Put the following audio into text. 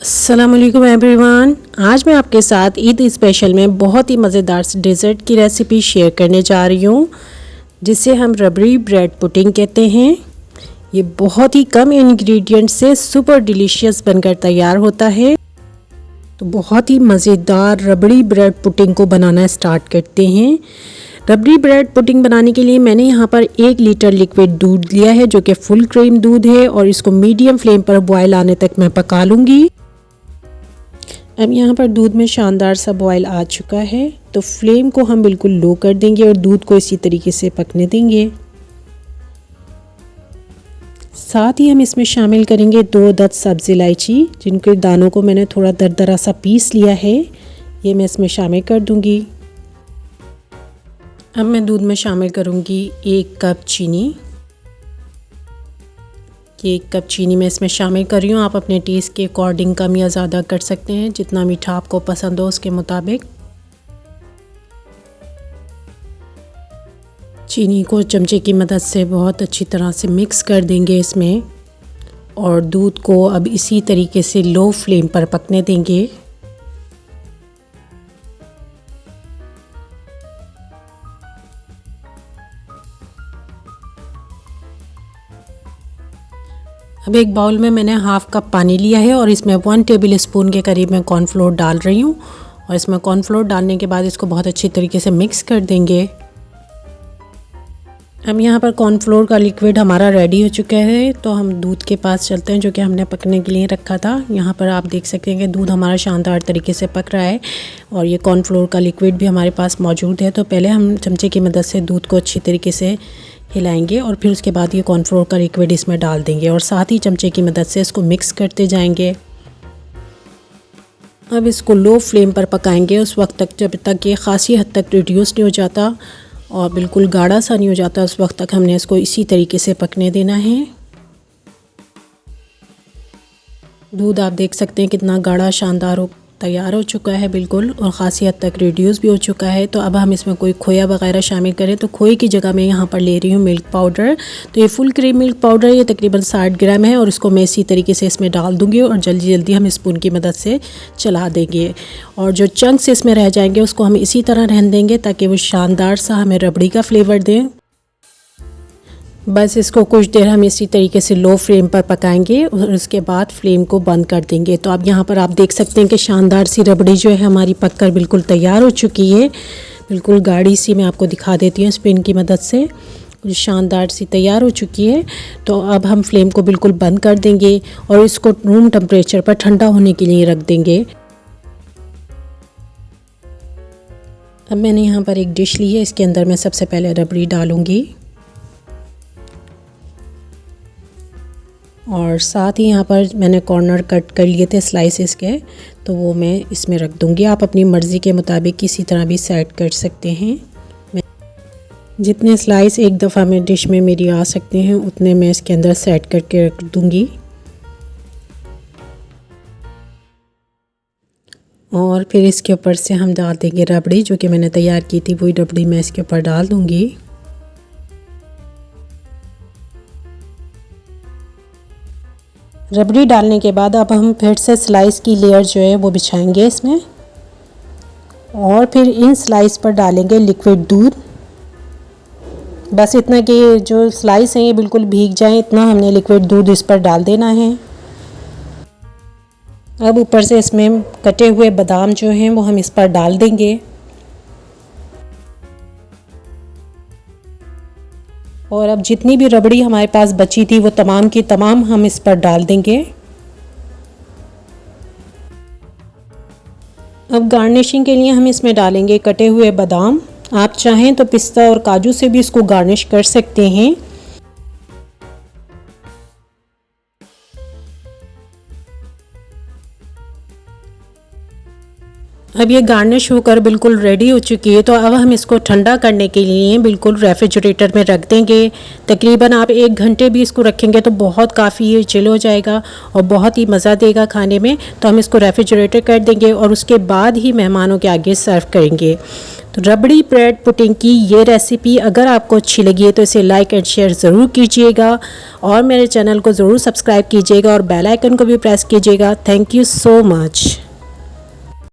अस्सलामुअलैकुम एवरीवन। आज मैं आपके साथ ईद स्पेशल में बहुत ही मज़ेदार डेज़र्ट की रेसिपी शेयर करने जा रही हूँ, जिसे हम रबड़ी ब्रेड पुडिंग कहते हैं। ये बहुत ही कम इंग्रेडिएंट से सुपर डिलीशियस बनकर तैयार होता है। तो बहुत ही मज़ेदार रबड़ी ब्रेड पुडिंग को बनाना स्टार्ट करते हैं। रबड़ी ब्रेड पुडिंग बनाने के लिए मैंने यहाँ पर 1 लीटर लिक्विड दूध लिया है, जो कि फुल क्रीम दूध है, और इसको मीडियम फ्लेम पर बॉयल आने तक मैं पका लूँगी। अब यहाँ पर दूध में शानदार सा बॉयल आ चुका है, तो फ्लेम को हम बिल्कुल लो कर देंगे और दूध को इसी तरीके से पकने देंगे। साथ ही हम इसमें शामिल करेंगे 2 अदद सब्ज़ इलायची, जिनके दानों को मैंने थोड़ा दरदरा सा पीस लिया है। ये मैं इसमें शामिल कर दूंगी। अब मैं दूध में शामिल करूंगी 1 कप चीनी। ये 1 कप चीनी मैं इसमें शामिल कर रही हूँ। आप अपने टेस्ट के अकॉर्डिंग कम या ज़्यादा कर सकते हैं, जितना मीठा आपको पसंद हो उसके मुताबिक। चीनी को चमचे की मदद से बहुत अच्छी तरह से मिक्स कर देंगे इसमें, और दूध को अब इसी तरीके से लो फ्लेम पर पकने देंगे। अब एक बाउल में मैंने हाफ़ कप पानी लिया है और इसमें 1 टेबल स्पून के करीब मैं कॉर्नफ्लोर डाल रही हूँ, और इसमें कॉर्नफ्लोर डालने के बाद इसको बहुत अच्छी तरीके से मिक्स कर देंगे। अब यहाँ पर कॉर्नफ्लोर का लिक्विड हमारा रेडी हो चुका है, तो हम दूध के पास चलते हैं, जो कि हमने पकने के लिए रखा था। यहाँ पर आप देख सकते हैं कि दूध हमारा शानदार तरीके से पक रहा है, और ये कॉर्नफ्लोर का लिक्विड भी हमारे पास मौजूद है। तो पहले हम चमचे की मदद से दूध को अच्छी तरीके से हिलाएंगे, और फिर उसके बाद ये कॉर्नफ्लोर का लिक्विड इसमें डाल देंगे, और साथ ही चमचे की मदद से इसको मिक्स करते जाएंगे। अब इसको लो फ्लेम पर पकाएंगे उस वक्त तक, जब तक ये ख़ासी हद तक रिड्यूस नहीं हो जाता और बिल्कुल गाढ़ा सा नहीं हो जाता। उस वक्त तक हमने इसको इसी तरीके से पकने देना है। दूध आप देख सकते हैं कितना गाढ़ा शानदार तैयार हो चुका है बिल्कुल, और ख़ासी हद तक रिड्यूस भी हो चुका है। तो अब हम इसमें कोई खोया वगैरह शामिल करें, तो खोए की जगह मैं यहाँ पर ले रही हूँ मिल्क पाउडर। तो ये फुल क्रीम मिल्क पाउडर, ये तकरीबन 60 ग्राम है, और इसको मैं इसी तरीके से इसमें डाल दूँगी, और जल्दी जल्दी हम स्पून की मदद से चला देंगे। और जो चंक्स इसमें रह जाएंगे उसको हम इसी तरह रहने देंगे, ताकि वो शानदार सा हमें रबड़ी का फ्लेवर दें। बस इसको कुछ देर हम इसी तरीके से लो फ्लेम पर पकाएंगे, और उसके बाद फ्लेम को बंद कर देंगे। तो अब यहाँ पर आप देख सकते हैं कि शानदार सी रबड़ी जो है हमारी पककर बिल्कुल तैयार हो चुकी है। बिल्कुल गाढ़ी सी मैं आपको दिखा देती हूँ स्पून की मदद से, शानदार सी तैयार हो चुकी है। तो अब हम फ्लेम को बिल्कुल बंद कर देंगे और इसको रूम टेम्परेचर पर ठंडा होने के लिए रख देंगे। अब मैंने यहाँ पर एक डिश ली है, इसके अंदर मैं सबसे पहले रबड़ी डालूँगी, और साथ ही यहाँ पर मैंने कॉर्नर कट कर लिए थे स्लाइसेस के, तो वो मैं इसमें रख दूँगी। आप अपनी मर्ज़ी के मुताबिक किसी तरह भी सेट कर सकते हैं। जितने स्लाइस एक दफ़ा में डिश में मेरी आ सकते हैं, उतने मैं इसके अंदर सेट करके रख दूँगी। और फिर इसके ऊपर से हम डाल देंगे रबड़ी, जो कि मैंने तैयार की थी, वही रबड़ी मैं इसके ऊपर डाल दूँगी। रबड़ी डालने के बाद अब हम फिर से स्लाइस की लेयर जो है वो बिछाएंगे इसमें, और फिर इन स्लाइस पर डालेंगे लिक्विड दूध। बस इतना कि जो स्लाइस हैं ये बिल्कुल भीग जाएं, इतना हमने लिक्विड दूध इस पर डाल देना है। अब ऊपर से इसमें कटे हुए बादाम जो हैं वो हम इस पर डाल देंगे, और अब जितनी भी रबड़ी हमारे पास बची थी वो तमाम की तमाम हम इस पर डाल देंगे। अब गार्निशिंग के लिए हम इसमें डालेंगे कटे हुए बादाम। आप चाहें तो पिस्ता और काजू से भी इसको गार्निश कर सकते हैं। अब ये गार्निश होकर बिल्कुल रेडी हो चुकी है, तो अब हम इसको ठंडा करने के लिए बिल्कुल रेफ्रिजरेटर में रख देंगे। तकरीबन आप 1 घंटे भी इसको रखेंगे तो बहुत काफ़ी ये चिल हो जाएगा और बहुत ही मज़ा देगा खाने में। तो हम इसको रेफ्रिजरेटर कर देंगे और उसके बाद ही मेहमानों के आगे सर्व करेंगे। तो रबड़ी ब्रेड पुडिंग की ये रेसिपी अगर आपको अच्छी लगी है तो इसे लाइक एंड शेयर ज़रूर कीजिएगा और मेरे चैनल को ज़रूर सब्सक्राइब कीजिएगा और बेल आइकन को भी प्रेस कीजिएगा। Thank you so much.